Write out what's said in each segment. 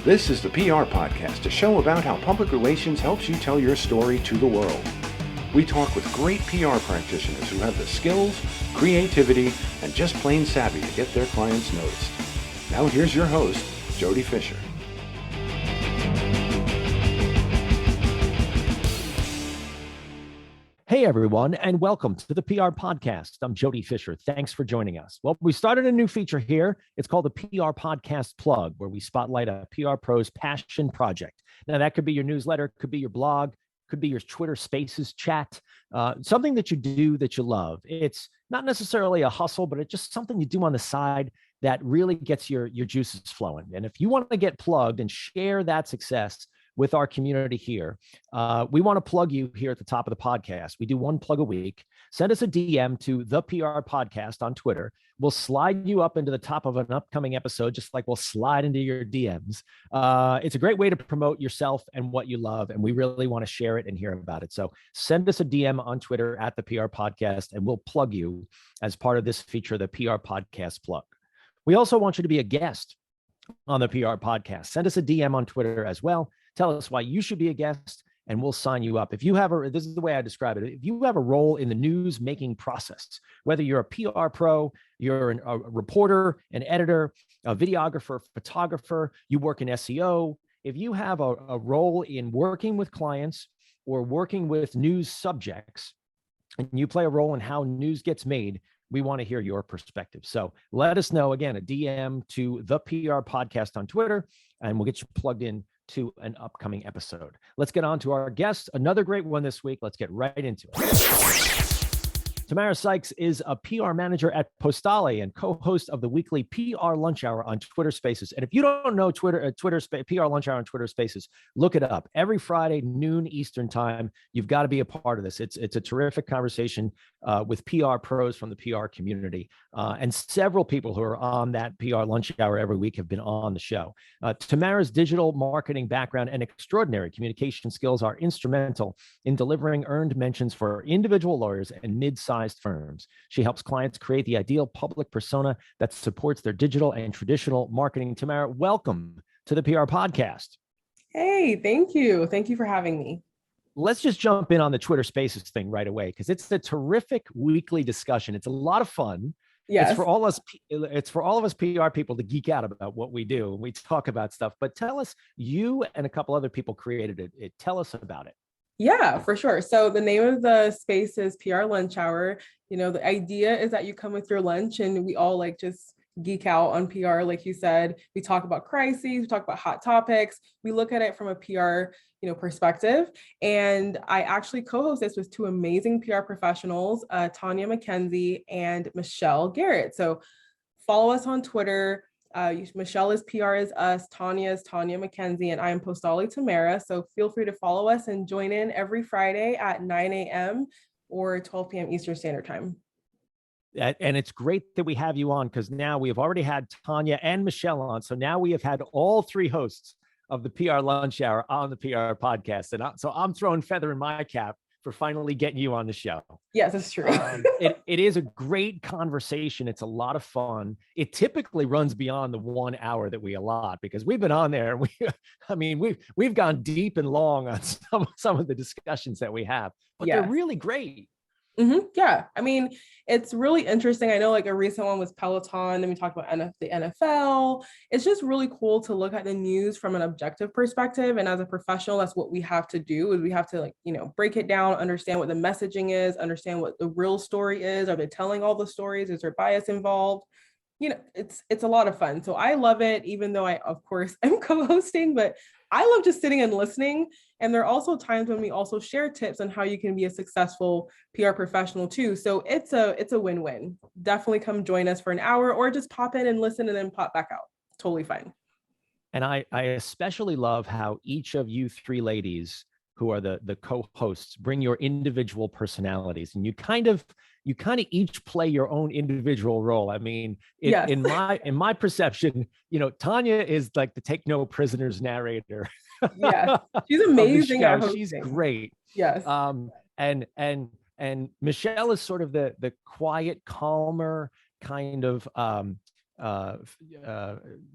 This is the PR Podcast, a show about how public relations helps you tell your story to the world. We talk with great PR practitioners who have the skills, creativity, and just plain savvy to get their clients noticed. Now here's your host, Jody Fisher. Hey everyone, and welcome to the PR Podcast. I'm Jody Fisher. Thanks for joining us. Well, we started a new feature here. It's called the PR Podcast Plug, where we spotlight a PR pro's passion project. Now, that could be your newsletter, could be your blog, could be your Twitter Spaces chat, something that you do that you love. It's not necessarily a hustle, but it's just something you do on the side that really gets your juices flowing. And if you want to get plugged and share that success with our community here, we want to plug you here at the top of the podcast. We do one plug a week. Send us a DM to the PR Podcast on Twitter. We'll slide you up into the top of an upcoming episode, just like we'll slide into your DMs. It's a great way to promote yourself and what you love, and we really want to share it and hear about it. So send us a DM on Twitter at the PR Podcast, and we'll plug you as part of this feature, the PR Podcast Plug. We also want you to be a guest on the PR Podcast. Send us a DM on Twitter as well. Tell us why you should be a guest, and we'll sign you up. If you have this is the way I describe it. If you have a role in the news making process, whether you're a PR pro, you're a reporter, an editor, a videographer, photographer, you work in SEO, if you have a role in working with clients or working with news subjects, and you play a role in how news gets made, we want to hear your perspective. So let us know, again, a DM to the PR Podcast on Twitter, and we'll get you plugged in to an upcoming episode. Let's get on to our guest. Another great one this week. Let's get right into it. Tamara Sykes is a PR manager at Postali and co-host of the weekly PR Lunch Hour on Twitter Spaces. And if you don't know PR Lunch Hour on Twitter Spaces, look it up. Every Friday, noon Eastern time, you've got to be a part of this. It's a terrific conversation with PR pros from the PR community. And several people who are on that PR Lunch Hour every week have been on the show. Tamara's digital marketing background and extraordinary communication skills are instrumental in delivering earned mentions for individual lawyers and mid-sized firms. She helps clients create the ideal public persona that supports their digital and traditional marketing. Tamara, welcome to the PR Podcast. Hey, thank you. Thank you for having me. Let's just jump in on the Twitter Spaces thing right away, because it's a terrific weekly discussion. It's a lot of fun. Yes. It's for all of us PR people to geek out about what we do. We talk about stuff, but tell us, you and a couple other people created it. Tell us about it. Yeah, for sure. So the name of the space is PR Lunch Hour. You know, the idea is that you come with your lunch and we all just geek out on PR. Like you said, we talk about crises, we talk about hot topics. We look at it from a PR, perspective. And I actually co-host this with two amazing PR professionals, Tanya McKenzie and Michelle Garrett. So follow us on Twitter. Michelle is PR is us, Tanya is Tanya McKenzie, and I am Postali Tamara. So feel free to follow us and join in every Friday at 9 a.m. or 12 p.m. Eastern Standard Time. And it's great that we have you on, because now we have already had Tanya and Michelle on. So now we have had all three hosts of the PR Lunch Hour on the PR Podcast. And so I'm throwing feather in my cap for finally getting you on the show. Yes, that's true. It is a great conversation. It's a lot of fun. It typically runs beyond the 1 hour that we allot, because we've been on there. We've gone deep and long on some of the discussions that we have, but They're really great. Mm-hmm. Yeah. It's really interesting. I know a recent one was Peloton, and we talked about the NFL. It's just really cool to look at the news from an objective perspective. And as a professional, that's what we have to do, is we have to break it down, understand what the messaging is, understand what the real story is. Are they telling all the stories? Is there bias involved? It's a lot of fun. So I love it, even though I, of course, am co-hosting, but I love just sitting and listening. And there are also times when we also share tips on how you can be a successful PR professional too. So it's a win-win. Definitely come join us for an hour, or just pop in and listen and then pop back out. Totally fine. And I especially love how each of you three ladies who are the co-hosts bring your individual personalities, and you kind of each play your own individual role. In my perception, Tanya is like the take no prisoners narrator. Yeah, she's amazing. She's great. Yes. And Michelle is sort of the quiet, calmer kind of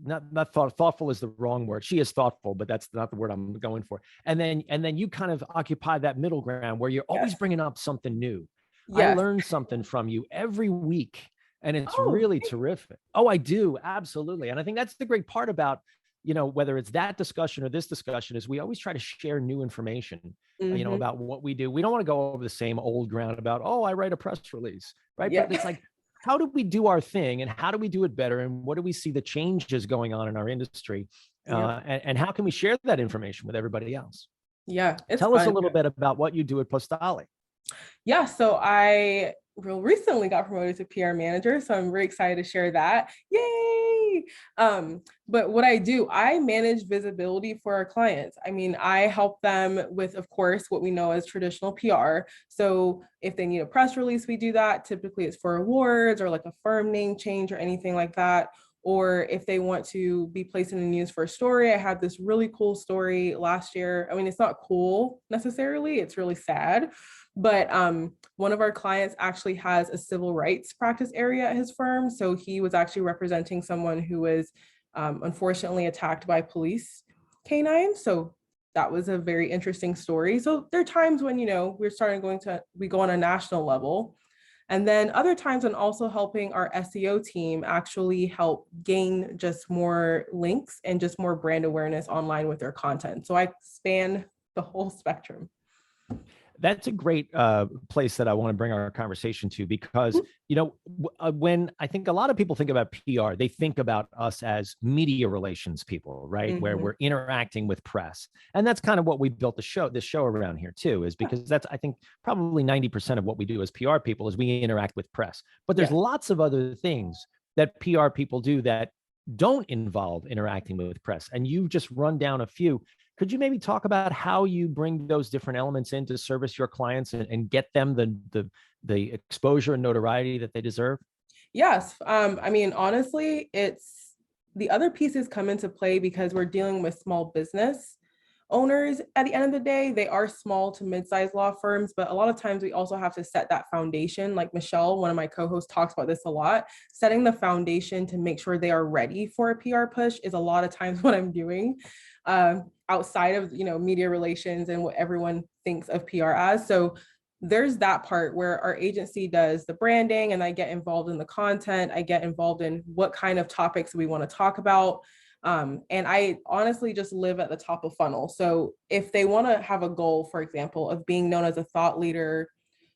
thoughtful is the wrong word. She is thoughtful, but that's not the word I'm going for. And then you kind of occupy that middle ground where you're always bringing up something new. I Yes. learn something from you every week, and it's Oh, really terrific. Oh, I do. Absolutely. And I think that's the great part about, whether it's that discussion or this discussion, is we always try to share new information, about what we do. We don't want to go over the same old ground about, oh, I write a press release, right? Yeah. But it's like, how do we do our thing, and how do we do it better? And what do we see the changes going on in our industry? And how can we share that information with everybody else? Yeah. It's Tell us a fun. little bit about what you do at Postali. Yeah, so I real recently got promoted to PR manager, so I'm really excited to share that. Yay! But what I do, I manage visibility for our clients. I mean, I help them with, of course, what we know as traditional PR. So if they need a press release, we do that. Typically, it's for awards or like a firm name change or anything like that. Or if they want to be placed in the news for a story, I had this really cool story last year. I mean, it's not cool necessarily, it's really sad. But one of our clients actually has a civil rights practice area at his firm. So he was actually representing someone who was unfortunately attacked by police canines. So that was a very interesting story. So there are times when, we go on a national level. And then other times when also helping our SEO team actually help gain just more links and just more brand awareness online with their content. So I span the whole spectrum. That's a great place that I want to bring our conversation to, because, when I think a lot of people think about PR, they think about us as media relations people, right? Where we're interacting with press. And that's kind of what we built this show around here too, is because that's, I think, probably 90% of what we do as PR people is we interact with press. But there's lots of other things that PR people do that don't involve interacting with press. And you've just run down a few. Could you maybe talk about how you bring those different elements in to service your clients and get them the exposure and notoriety that they deserve? Yes. I mean, honestly, it's the other pieces come into play because we're dealing with small business owners. At the end of the day, they are small to mid-sized law firms, but a lot of times we also have to set that foundation. Like Michelle, one of my co-hosts, talks about this a lot. Setting the foundation to make sure they are ready for a PR push is a lot of times what I'm doing. Outside of media relations and what everyone thinks of PR as. So there's that part where our agency does the branding, and I get involved in the content. I get involved in what kind of topics we want to talk about. And I honestly just live at the top of funnel. So if they want to have a goal, for example, of being known as a thought leader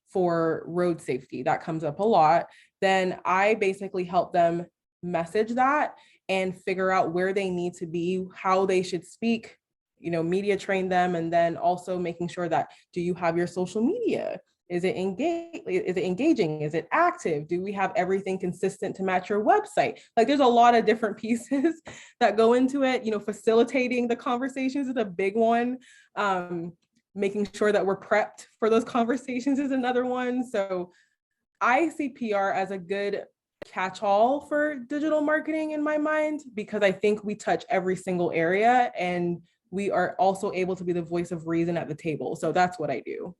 for road safety, that comes up a lot, then I basically help them message that and figure out where they need to be, how they should speak, media train them, and then also making sure that, do you have your social media? Is it engaging? Is it active? Do we have everything consistent to match your website? Like there's a lot of different pieces that go into it. Facilitating the conversations is a big one. Making sure that we're prepped for those conversations is another one. So I see PR as a good catch-all for digital marketing in my mind, because I think we touch every single area and we are also able to be the voice of reason at the table. So that's what I do.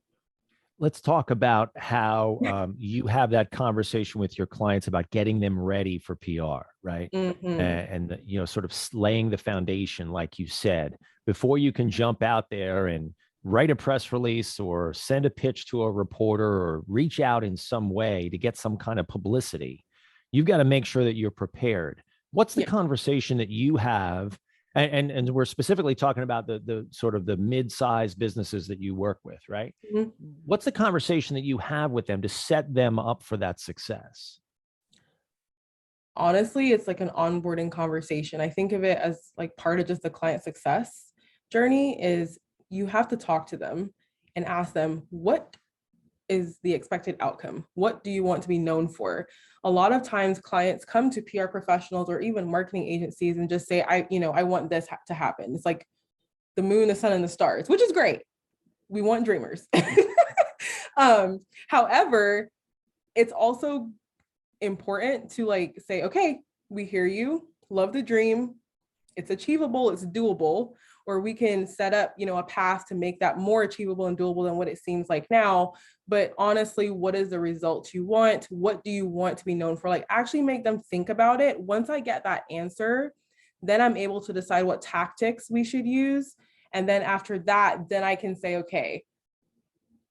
Let's talk about how you have that conversation with your clients about getting them ready for PR, right? And sort of laying the foundation, like you said, before you can jump out there and write a press release or send a pitch to a reporter or reach out in some way to get some kind of publicity. You've got to make sure that you're prepared. What's the conversation that you have? And we're specifically talking about the sort of the mid-sized businesses that you work with, right? What's the conversation that you have with them to set them up for that success? Honestly, it's like an onboarding conversation. I think of it as like part of just the client success journey. Is you have to talk to them and ask them, what is the expected outcome? What do you want to be known for? A lot of times clients come to PR professionals or even marketing agencies and just say, I want this to happen. It's like the moon, the sun, and the stars, which is great. We want dreamers. However, it's also important to say, okay, we hear you, love the dream. It's achievable, it's doable. or we can set up, a path to make that more achievable and doable than what it seems like now. But honestly, what is the result you want? What do you want to be known for? Like, actually make them think about it. Once I get that answer, then I'm able to decide what tactics we should use. And then after that, then I can say, okay,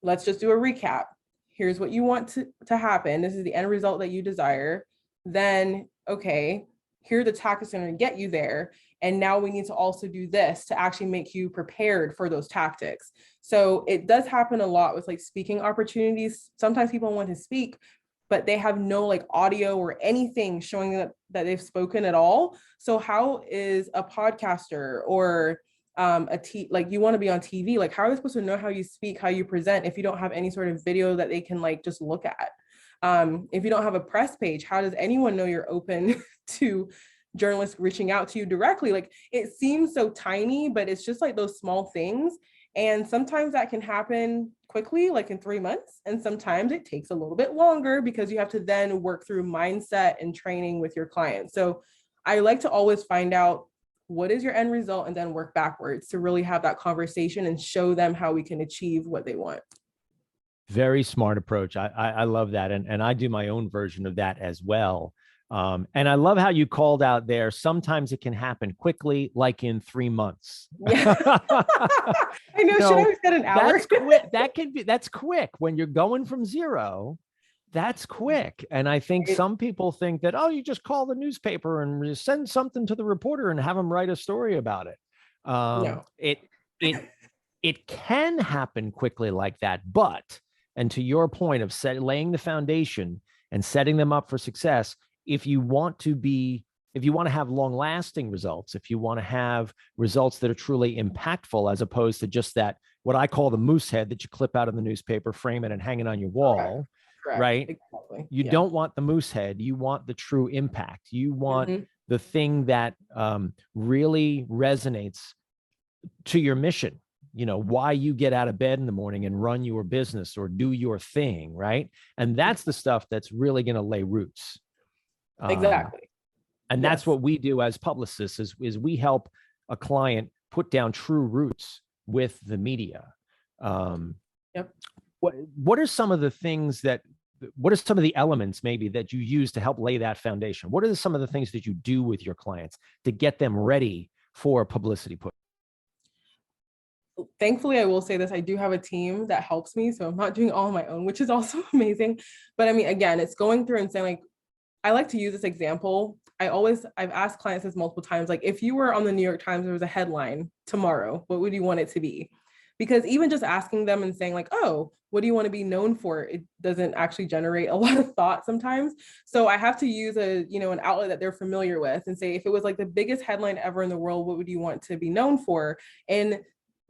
let's just do a recap. Here's what you want to happen. This is the end result that you desire. Then, okay, here are the tactics that are going to get you there. And now we need to also do this to actually make you prepared for those tactics. So it does happen a lot with like speaking opportunities. Sometimes people want to speak, but they have no like audio or anything showing that they've spoken at all. So how is a podcaster or like you want to be on TV, like how are they supposed to know how you speak, how you present if you don't have any sort of video that they can like just look at? If you don't have a press page, how does anyone know you're open to journalists reaching out to you directly? Like, it seems so tiny, but it's just like those small things. And sometimes that can happen quickly, like in 3 months. And sometimes it takes a little bit longer because you have to then work through mindset and training with your clients. So I like to always find out what is your end result and then work backwards to really have that conversation and show them how we can achieve what they want. Very smart approach. I love that. And I do my own version of that as well. And I love how you called out there. Sometimes it can happen quickly, like in 3 months. Yeah. I know. Should I have said an hour? That's quick. That's quick. When you're going from zero, that's quick. And I think some people think that, oh, you just call the newspaper and send something to the reporter and have them write a story about it. No. It can happen quickly like that. But, and to your point of laying the foundation and setting them up for success, if you want to have long lasting results, if you want to have results that are truly impactful, as opposed to just that, what I call the moose head that you clip out of the newspaper, frame it and hang it on your wall, Correct. right? Exactly. You don't want the moose head. You want the true impact. You want the thing that really resonates to your mission. Why you get out of bed in the morning and run your business or do your thing, right? And that's the stuff that's really going to lay roots. Exactly. And that's what we do as publicists is we help a client put down true roots with the media. What are some of the things what are some of the elements maybe that you use to help lay that foundation? What are some of the things that you do with your clients to get them ready for a publicity push? Thankfully, I will say this, I do have a team that helps me. So I'm not doing all on my own, which is also amazing. But I mean, again, it's going through and saying, like, I like to use this example. I've asked clients this multiple times, like, if you were on the New York Times, there was a headline tomorrow, what would you want it to be? Because even just asking them and saying like, oh, what do you want to be known for? It doesn't actually generate a lot of thought sometimes. So I have to use an outlet that they're familiar with and say, if it was like the biggest headline ever in the world, what would you want to be known for? And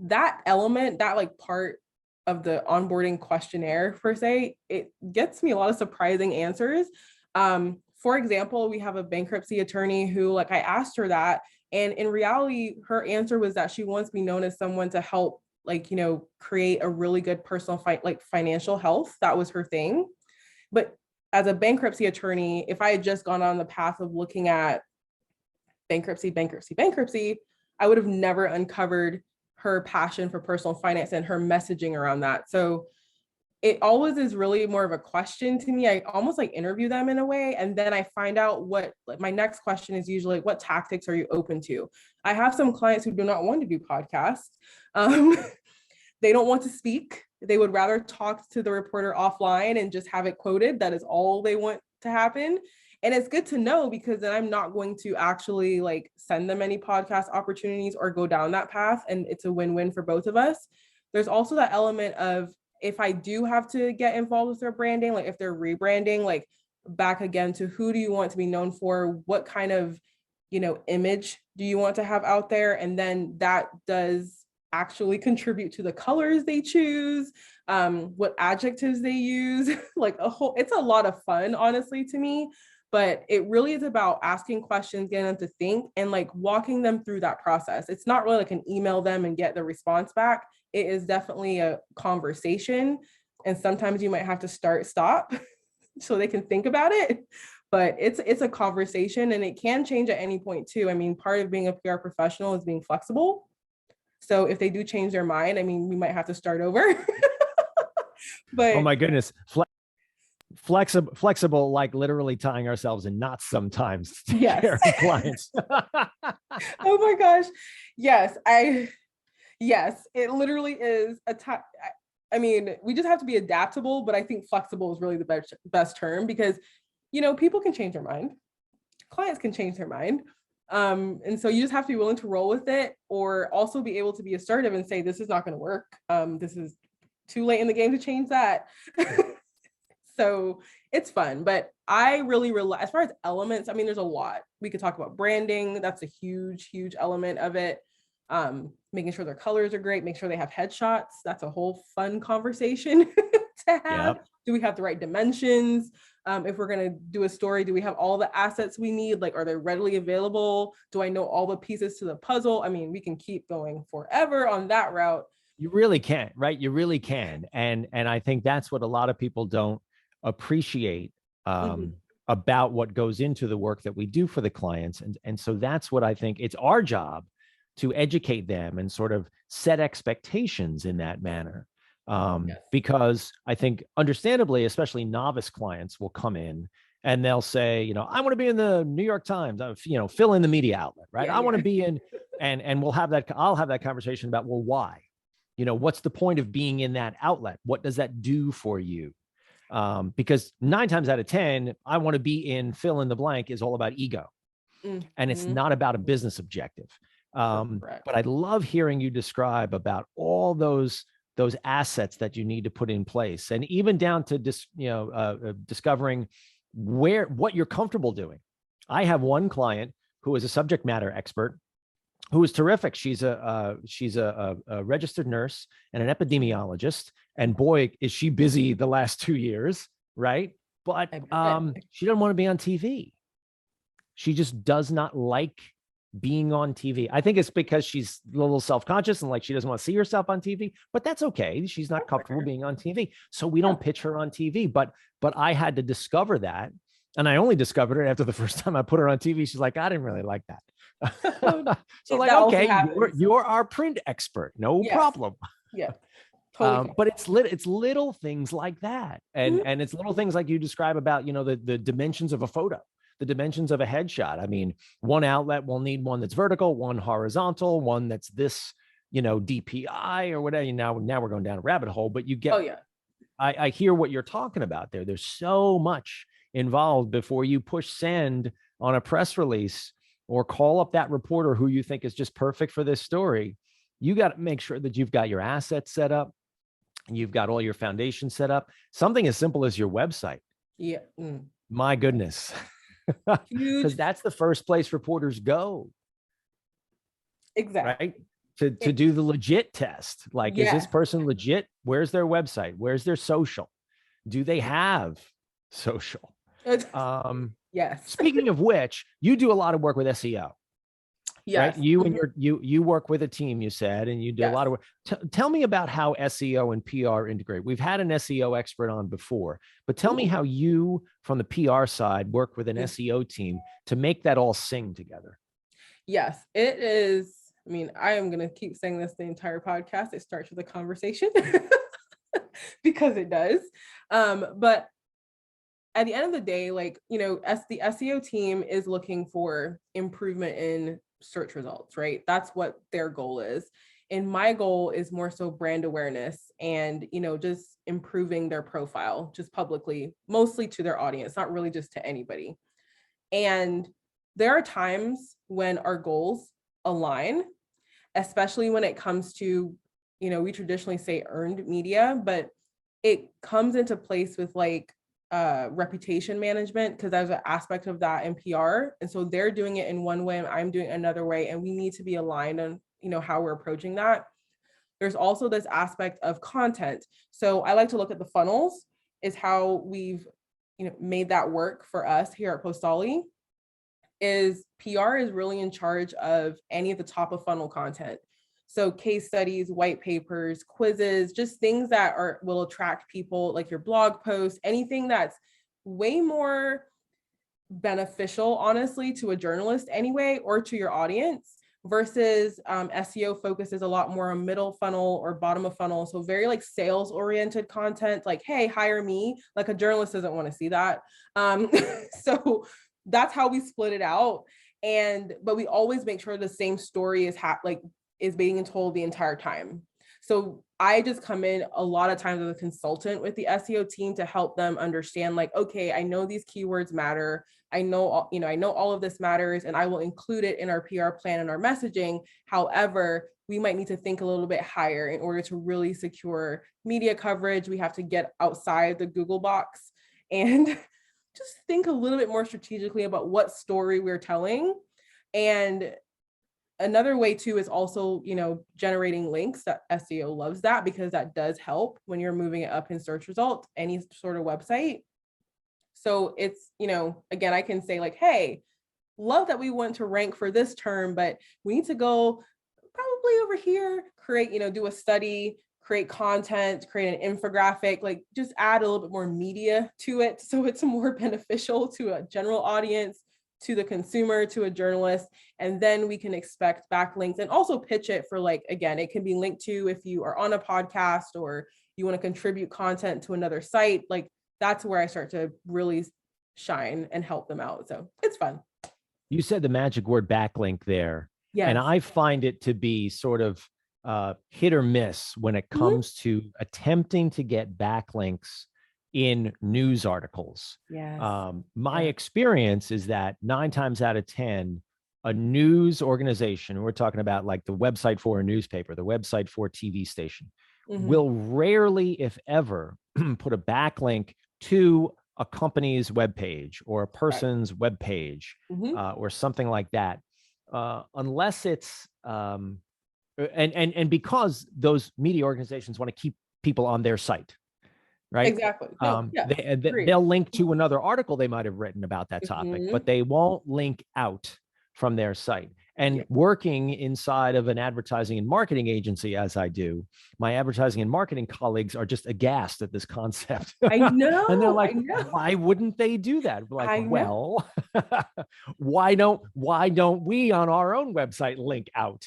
that element, that like part of the onboarding questionnaire per se, it gets me a lot of surprising answers. For example, we have a bankruptcy attorney who, like, I asked her that, and in reality, her answer was that she wants to be known as someone to help, like, create a really good personal financial health. That was her thing. But as a bankruptcy attorney, if I had just gone on the path of looking at bankruptcy, I would have never uncovered her passion for personal finance and her messaging around that. So it always is really more of a question to me. I almost like interview them in a way. And then I find out my next question is usually, what tactics are you open to? I have some clients who do not want to do podcasts. They don't want to speak. They would rather talk to the reporter offline and just have it quoted. That is all they want to happen. And it's good to know, because then I'm not going to actually like send them any podcast opportunities or go down that path. And it's a win-win for both of us. There's also that element of, if I do have to get involved with their branding, like if they're rebranding, like back again to who do you want to be known for? What kind of, image do you want to have out there? And then that does actually contribute to the colors they choose, what adjectives they use, it's a lot of fun, honestly, to me. But it really is about asking questions, getting them to think, and like walking them through that process. It's not really like an email them and get the response back. It is definitely a conversation. And sometimes you might have to stop so they can think about it. But it's a conversation, and it can change at any point too. I mean, part of being a PR professional is being flexible. So if they do change their mind, I mean, we might have to start over. But oh my goodness. Flexible, like literally tying ourselves in knots sometimes to yes. care of clients. Oh my gosh. Yes. Yes, it literally is I mean, we just have to be adaptable, but I think flexible is really the best term because, people can change their mind. Clients can change their mind. And so you just have to be willing to roll with it, or also be able to be assertive and say, this is not going to work. This is too late in the game to change that. So it's fun, but I really rely, as far as elements, I mean, there's a lot. We could talk about branding. That's a huge, huge element of it. Making sure their colors are great, make sure they have headshots. That's a whole fun conversation to have. Yep. Do we have the right dimensions? If we're going to do a story, do we have all the assets we need? Like, are they readily available? Do I know all the pieces to the puzzle? I mean, we can keep going forever on that route. You really can, right? You really can. And I think that's what a lot of people don't appreciate about what goes into the work that we do for the clients. And so that's what I think it's our job to educate them and sort of set expectations in that manner. Yes. Because I think understandably, especially novice clients will come in and they'll say, I want to be in the New York Times, fill in the media outlet, right? Yeah, I want to be in, and I'll have that conversation about, well, why? What's the point of being in that outlet? What does that do for you? Because 9 times out of 10, I want to be in fill in the blank is all about ego. And it's not about a business objective. But I love hearing you describe about all those assets that you need to put in place, and even down to discovering what you're comfortable doing. I have one client who is a subject matter expert, who is terrific. She's a registered nurse and an epidemiologist, and boy, is she busy the last 2 years, right? But she doesn't want to be on TV. She just does not like being on TV. I think it's because she's a little self-conscious and like she doesn't want to see herself on TV, but that's okay. She's not comfortable being on TV. So we don't pitch her on TV, but I had to discover that. And I only discovered it after the first time I put her on TV. She's like, I didn't really like that. So like, okay, you're our print expert. No problem. Yeah. Totally. But it's little things like that. And it's little things like you describe about, the dimensions of a photo, the dimensions of a headshot. I mean, one outlet will need one that's vertical, one horizontal, one that's this, DPI or whatever. Now we're going down a rabbit hole, but you get, I hear what you're talking about there. There's so much involved before you push send on a press release or call up that reporter who you think is just perfect for this story. You got to make sure that you've got your assets set up. You've got all your foundation set up. Something as simple as your website. Yeah. My goodness. Because that's the first place reporters go. Exactly. Right? To do the legit test. Like, is this person legit? Where's their website? Where's their social? Do they have social? Yes. Speaking of which, you do a lot of work with SEO. Yes. Right? You and you work with a team, you said, and you do a lot of work. Tell me about how SEO and PR integrate. We've had an SEO expert on before, but tell me how you, from the PR side, work with an SEO team to make that all sing together. Yes, it is. I mean, I am going to keep saying this the entire podcast. It starts with a conversation because it does. But at the end of the day, like, as the SEO team is looking for improvement in search results, right? That's what their goal is. And my goal is more so brand awareness and, just improving their profile, just publicly, mostly to their audience, not really just to anybody. And there are times when our goals align, especially when it comes to, we traditionally say earned media, but it comes into place with like reputation management, because there's an aspect of that in PR. And so they're doing it in one way and I'm doing it another way. And we need to be aligned on, how we're approaching that. There's also this aspect of content. So I like to look at the funnels is how we've, made that work for us here at Postali. Is PR is really in charge of any of the top of funnel content. So case studies, white papers, quizzes, just things that will attract people, like your blog posts, anything that's way more beneficial, honestly, to a journalist anyway, or to your audience. versus SEO focuses a lot more on middle funnel or bottom of funnel. So very like sales oriented content, like, hey, hire me. Like a journalist doesn't want to see that. So that's how we split it out. But we always make sure the same story is being told the entire time. So I just come in a lot of times as a consultant with the SEO team to help them understand, like, okay, I know these keywords matter. I know all of this matters, and I will include it in our PR plan and our messaging. However, we might need to think a little bit higher in order to really secure media coverage. We have to get outside the Google box and just think a little bit more strategically about what story we're telling. And another way too is also, generating links. That SEO loves that, because that does help when you're moving it up in search results, any sort of website. So it's, again, I can say like, hey, love that we want to rank for this term, but we need to go probably over here, create, do a study, create content, create an infographic, like just add a little bit more media to it, so it's more beneficial to a general audience, to the consumer, to a journalist. And then we can expect backlinks, and also pitch it for, like, again, it can be linked to if you are on a podcast or you want to contribute content to another site. Like, that's where I start to really shine and help them out. So it's fun. You said the magic word backlink there. Yes. And I find it to be sort of hit or miss when it comes to attempting to get backlinks in news articles. Yes. My experience is that 9 times out of 10, a news organization, we're talking about like the website for a newspaper, the website for a TV station, will rarely, if ever, put a backlink to a company's webpage or a person's webpage or something like that, unless it's and because those media organizations want to keep people on their site. Right. Exactly. They'll link to another article they might have written about that topic, but they won't link out from their site. And working inside of an advertising and marketing agency, as I do, my advertising and marketing colleagues are just aghast at this concept. I know. And they're like, why wouldn't they do that? We're like, well, why don't we on our own website link out?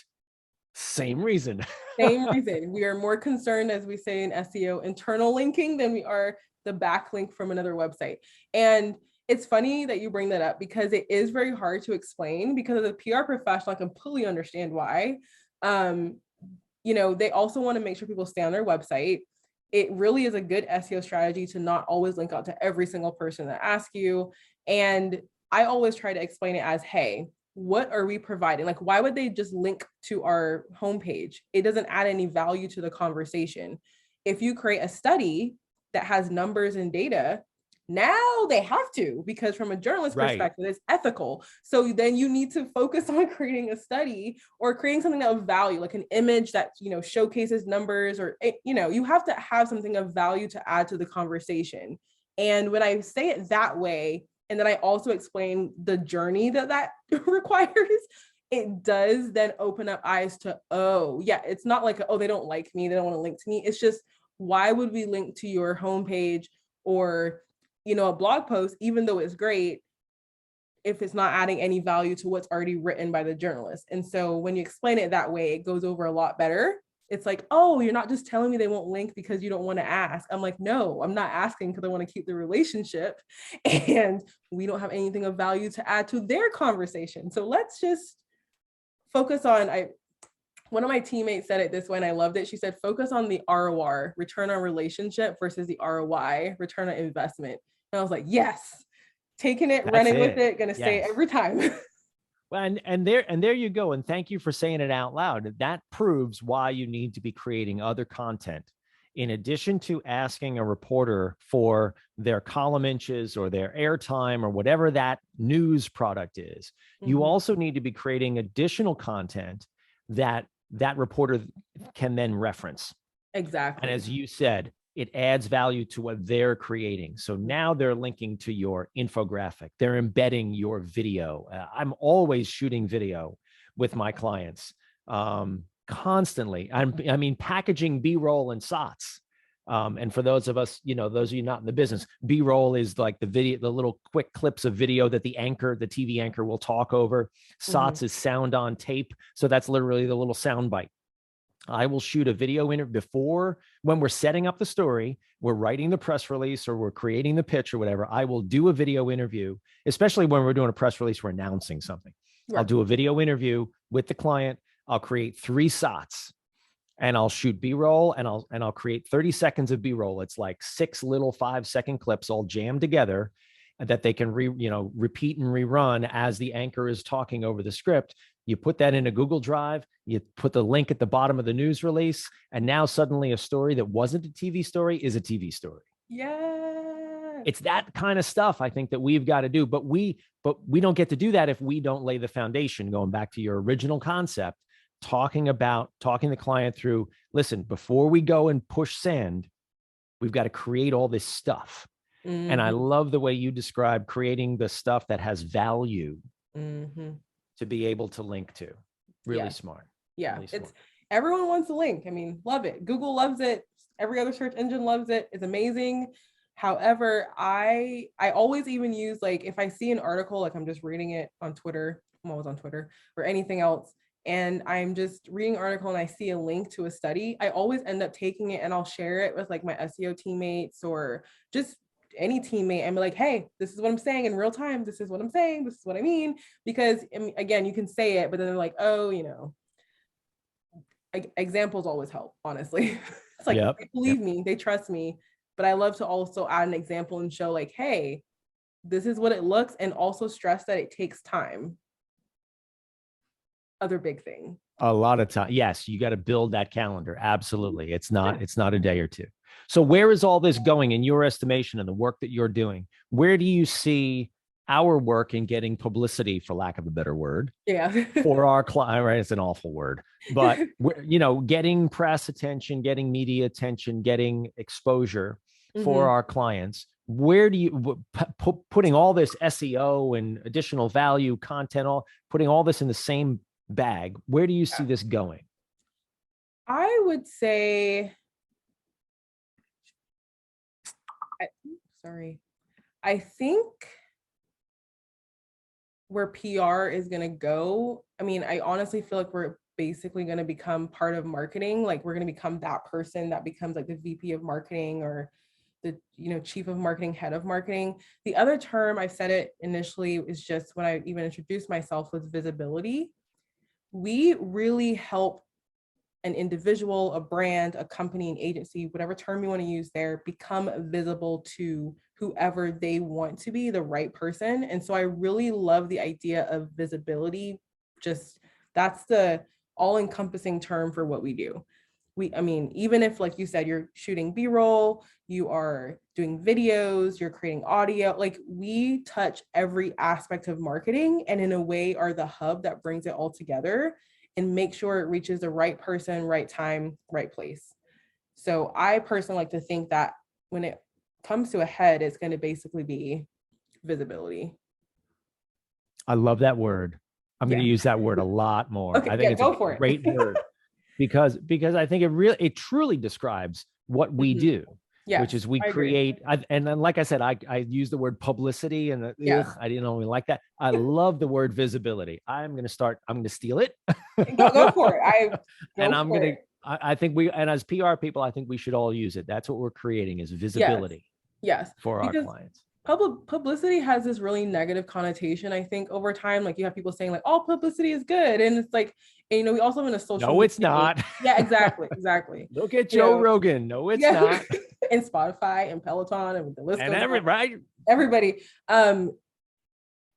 Same reason. Same reason. We are more concerned, as we say in SEO, internal linking than we are the backlink from another website. And it's funny that you bring that up, because it is very hard to explain, because as a PR professional, I completely understand why. They also want to make sure people stay on their website. It really is a good SEO strategy to not always link out to every single person that asks you. And I always try to explain it as, hey, what are we providing? Like, why would they just link to our homepage? It doesn't add any value to the conversation. If you create a study that has numbers and data, now they have to, because from a journalist perspective, it's ethical. So then you need to focus on creating a study or creating something of value, like an image that, showcases numbers, or, you have to have something of value to add to the conversation. And when I say it that way, and then I also explain the journey that requires, it does then open up eyes to, it's not like, they don't like me, they don't want to link to me. It's just, why would we link to your homepage or, a blog post, even though it's great, if it's not adding any value to what's already written by the journalist? And so when you explain it that way, it goes over a lot better. It's like, you're not just telling me they won't link because you don't want to ask. I'm like, no, I'm not asking because I want to keep the relationship, and we don't have anything of value to add to their conversation. So let's just focus on, one of my teammates said it this way, and I loved it. She said, focus on the ROR, return on relationship, versus the ROI, return on investment. And I was like, yes, taking it, running with it, going to say it every time. Well, and there you go. And thank you for saying it out loud. That proves why you need to be creating other content. In addition to asking a reporter for their column inches or their airtime or whatever that news product is, you also need to be creating additional content that reporter can then reference. Exactly. And as you said, it adds value to what they're creating. So now they're linking to your infographic. They're embedding your video. I'm always shooting video with my clients constantly. I mean, packaging B-roll and SOTs And for those of us, those of you not in the business, B-roll is like the video, the little quick clips of video that the TV anchor will talk over. SOTS is sound on tape. So that's literally the little sound bite. I will shoot a video interview before, when we're setting up the story, we're writing the press release or we're creating the pitch or whatever. I will do a video interview, especially when we're doing a press release, we're announcing something. Right. I'll do a video interview with the client. I'll create 3 SOTs. And I'll shoot B-roll and I'll create 30 seconds of B-roll. It's like 6 little 5-second clips all jammed together that they can repeat and rerun as the anchor is talking over the script. You put that in a Google Drive, you put the link at the bottom of the news release, and now suddenly a story that wasn't a TV story is a TV story. Yeah. It's that kind of stuff I think that we've got to do, but we don't get to do that if we don't lay the foundation, going back to your original concept. Talking the client through, listen, before we go and push send, we've got to create all this stuff. And I love the way you describe creating the stuff that has value to be able to link to. Really smart. Yeah. Really smart. Everyone wants a link. I mean, love it. Google loves it. Every other search engine loves it. It's amazing. However, I always even use, like, if I see an article, like I'm just reading it on Twitter, I'm always on Twitter or anything else, and I'm just reading an article and I see a link to a study, I always end up taking it and I'll share it with like my SEO teammates or just any teammate and be like, hey, this is what I'm saying in real time. This is what I'm saying. This is what I mean. Because again, you can say it, but then they're like, oh, examples always help, honestly. It's like, they believe me, they trust me, but I love to also add an example and show like, hey, this is what it looks, and also stress that it takes time. Other big thing. A lot of time. Yes, you got to build that calendar. Absolutely. It's not a day or two. So where is all this going in your estimation and the work that you're doing? Where do you see our work in getting publicity, for lack of a better word, for our client? Right? It's an awful word, but getting press attention, getting media attention, getting exposure for our clients. Where do you putting all this SEO and additional value content, putting all this in the same bag? Where do you see this going? I would say, I think where PR is going to go, I mean, I honestly feel like we're basically going to become part of marketing. Like we're going to become that person that becomes like the VP of marketing or the chief of marketing, head of marketing. The other term, I said it initially, is just when I even introduced myself, was visibility. We really help an individual, a brand, a company, an agency, whatever term you want to use there, become visible to whoever they want to be, the right person. And so I really love the idea of visibility. Just that's the all-encompassing term for what we do. Even if, like you said, you're shooting B-roll, you are doing videos, you're creating audio, like we touch every aspect of marketing, and in a way are the hub that brings it all together and make sure it reaches the right person, right time, right place. So I personally like to think that when it comes to a head, it's going to basically be visibility. I love that word. I'm going to use that word a lot more. Okay, I think it's a great word because I think it truly describes what we do. Yes, which is we create, and then like I said, I use the word publicity, and I didn't only like that. I love the word visibility. I'm going to steal it. Go for it. I think and as PR people, I think we should all use it. That's what we're creating, is visibility. Yes. For our clients. Publicity has this really negative connotation, I think, over time. Like you have people saying like, all publicity is good. And it's like, and, we also live in a social No, it's not. Yeah, exactly. Look at Joe Rogan. No, it's not. And Spotify and Peloton and the list and everybody.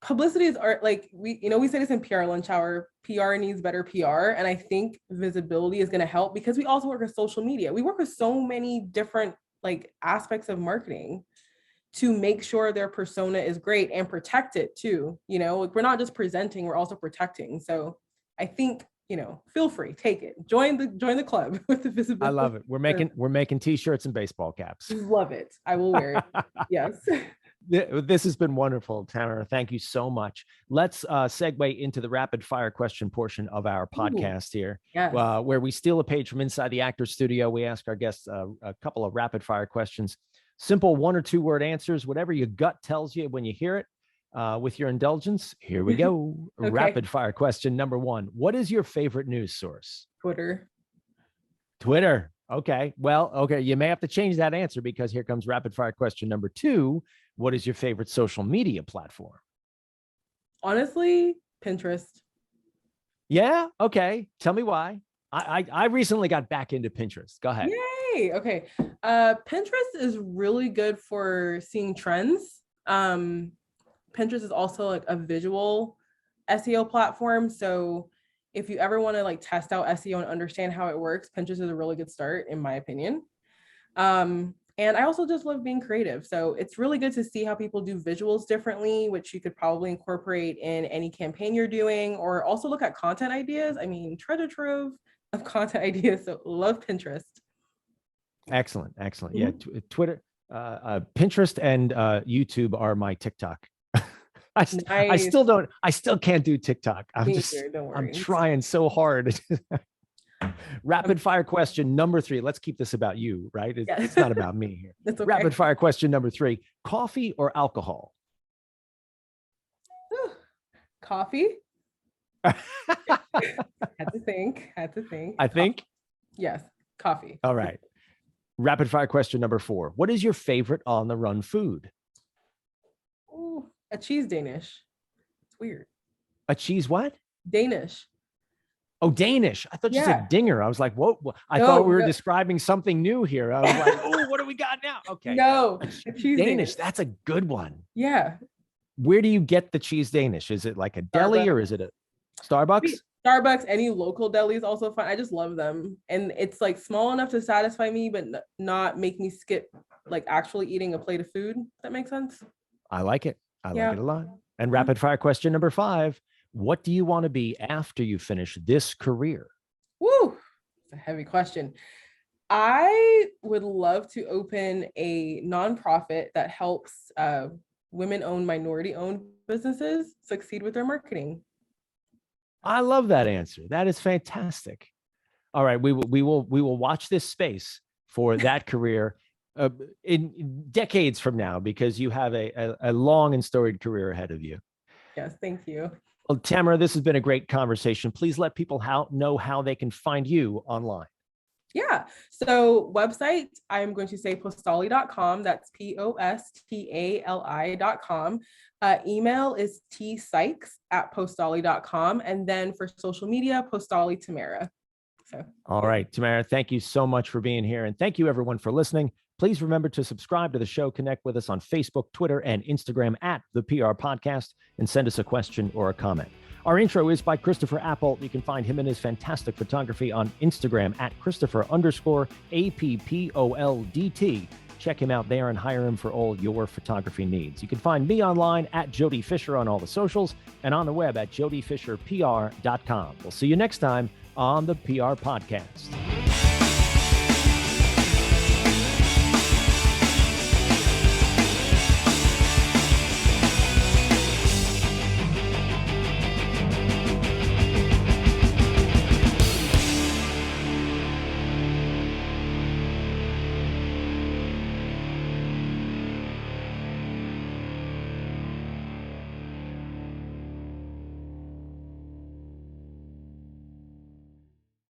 Publicities are like, we say this in PR lunch hour, PR needs better PR. And I think visibility is going to help because we also work with social media. We work with so many different like aspects of marketing to make sure their persona is great and protect it too. We're not just presenting, we're also protecting. So I think, feel free, take it, join the club with the visibility. I love it. We're making t-shirts and baseball caps. Love it. I will wear it. Yes. This has been wonderful, Tamara. Thank you so much. Let's segue into the rapid fire question portion of our podcast here, Yes. where we steal a page from inside the actor's studio. We ask our guests a couple of rapid fire questions, simple 1 or 2 word answers, whatever your gut tells you when you hear it. With your indulgence, here we go. Okay. Rapid fire question number 1. What is your favorite news source? Twitter. Twitter. Okay. Well, okay. You may have to change that answer because here comes rapid fire question number 2. What is your favorite social media platform? Honestly, Pinterest. Yeah. Okay. Tell me why. I recently got back into Pinterest. Go ahead. Yay. Okay. Pinterest is really good for seeing trends. Pinterest is also like a visual SEO platform. So if you ever want to like test out SEO and understand how it works, Pinterest is a really good start, in my opinion. And I also just love being creative. So it's really good to see how people do visuals differently, which you could probably incorporate in any campaign you're doing, or also look at content ideas. I mean, treasure trove of content ideas. So love Pinterest. Excellent. Excellent. Yeah. Twitter, Pinterest and YouTube are my TikTok. I still can't do TikTok. I'm trying so hard. Rapid fire question number 3. Let's keep this about you, right? It's not about me here. That's okay. Rapid fire question number 3. Coffee or alcohol? Coffee. Had to think. I think? Yes. Coffee. All right. Rapid fire question number 4. What is your favorite on the run food? Ooh, a cheese Danish. It's weird. A cheese what? Danish. Oh, Danish. I thought you said dinger. I was like, whoa. I thought we were describing something new here. I was like, oh, what do we got now? Okay. No, a cheese Danish. That's a good one. Yeah. Where do you get the cheese Danish? Is it like a deli or is it a Starbucks? Starbucks, any local deli is also fine. I just love them. And it's like small enough to satisfy me, but not make me skip like actually eating a plate of food. Does that make sense? I like it. I like it a lot. And rapid fire question number 5. What do you want to be after you finish this career? Woo, it's a heavy question. I would love to open a nonprofit that helps women-owned, minority-owned businesses succeed with their marketing. I love that answer. That is fantastic. All right, we will watch this space for that career in decades from now, because you have a long and storied career ahead of you. Yes, thank you. Well, Tamara, this has been a great conversation. Please let people know how they can find you online. Yeah. So website, I'm going to say postali.com. That's postali.com. Email is tsykes@postali.com. And then for social media, Postali Tamara. So. All right, Tamara, thank you so much for being here. And thank you everyone for listening. Please remember to subscribe to the show, connect with us on Facebook, Twitter, and Instagram @The PR Podcast, and send us a question or a comment. Our intro is by Christopher Apple. You can find him and his fantastic photography on Instagram @Christopher_APPOLDT. Check him out there and hire him for all your photography needs. You can find me online @Jody Fisher on all the socials and on the web @jodyfisherpr.com. We'll see you next time on the PR Podcast.